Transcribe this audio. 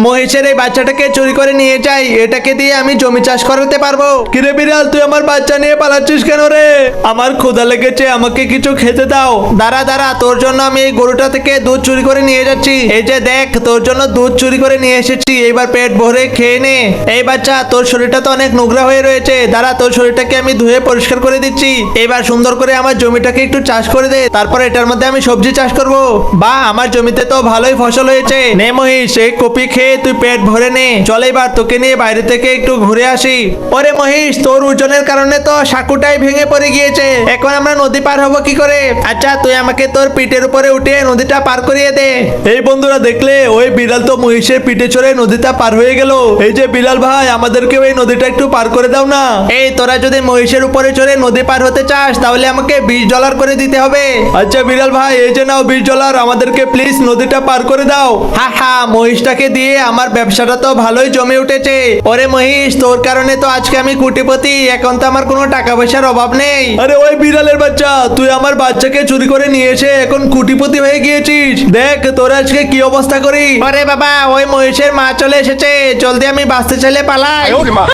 মহিষের এই বাচ্চাটাকে চুরি করে নিয়ে যাই, এটাকে দিয়ে আমি জমি চাষ করাতে পারবো। কিরে বিড়াল, তুই আমার বাচ্চা নিয়ে পালাচ্ছিস কেন রে? আমার ক্ষুধা লেগেছে, আমাকে কিছু খেতে দাও। দাঁড়া দাঁড়া, তোর জন্য আমি এই গরুটা থেকে দুধ চুরি করে নিয়ে যাচ্ছি। এই যে দেখ, তোর জন্য দুধ চুরি করে নিয়ে এসেছি, এবার পেট ভরে খেয়ে নে। এই বাচ্চা, তোর শরীরটা তো অনেক নোংরা হয়ে রয়েছে, দাঁড়া তোর শরীরটাকে আমি ধুয়ে পরিষ্কার করে দিচ্ছি। এবার সুন্দর করে আমার জমিটাকে একটু চাষ করে দে, তারপর এটার মধ্যে আমি সবজি চাষ করব। বা আমার জমিতে তো ভালোই ফসল হয়েছে। নে মহিষ, এই কপি খেয়ে তুই পেট ভরে নে। চল এবার তোকে নিয়ে বাইরে থেকে একটু ঘুরে আসি। ওরে মহিষ, তোর ওজনের কারণে তো সাঁকুটাই ভেঙে পড়ে গিয়েছে, এখন আমরা নদী পার হবো কি করে? আচ্ছা, তুই আমাকে তোর পিঠের উপরে উঠিয়ে নদীটা পার করিয়ে দে। এই বন্ধুরা দেখলে, ওই বিড়াল তো মহিষের পিঠে চড়ে নদীটা পার হয়ে গেল। এই যে বিড়াল ভাই, আমাদেরকেও এই নদীটা একটু পার করে দাও না। এই তোরা যদি মহিষের উপরে চড়ে নদী পার হতে চাস, তাহলে আমাকে $20 করে দিতে হবে। আচ্ছা বিড়াল ভাই, এই যে নাও $20, আমাদেরকে প্লিজ নদীটা পার করে দাও। হা হা, মহিষটাকে দিয়ে আমার ব্যবসাটা তো ভালোই জমে উঠেছে। ওরে মহিষ, তোর কারণে তো আজকে আমি কোটিপতি, এখন তো আমার কোনো টাকা পয়সার অভাব নেই। আরে ওই বিড়ালের বাচ্চা, তুই আমার বাচ্চাকে চুরি করে নিয়ে এসে এখন কোটিপতি হয়ে গিয়েছিস। দেখ তোর আজকে কি অবস্থা করি। আরে বাবা, ওই মহিষের মা চলে এসেছে, জলদি আমি বাঁচতে চাইলে পালাই।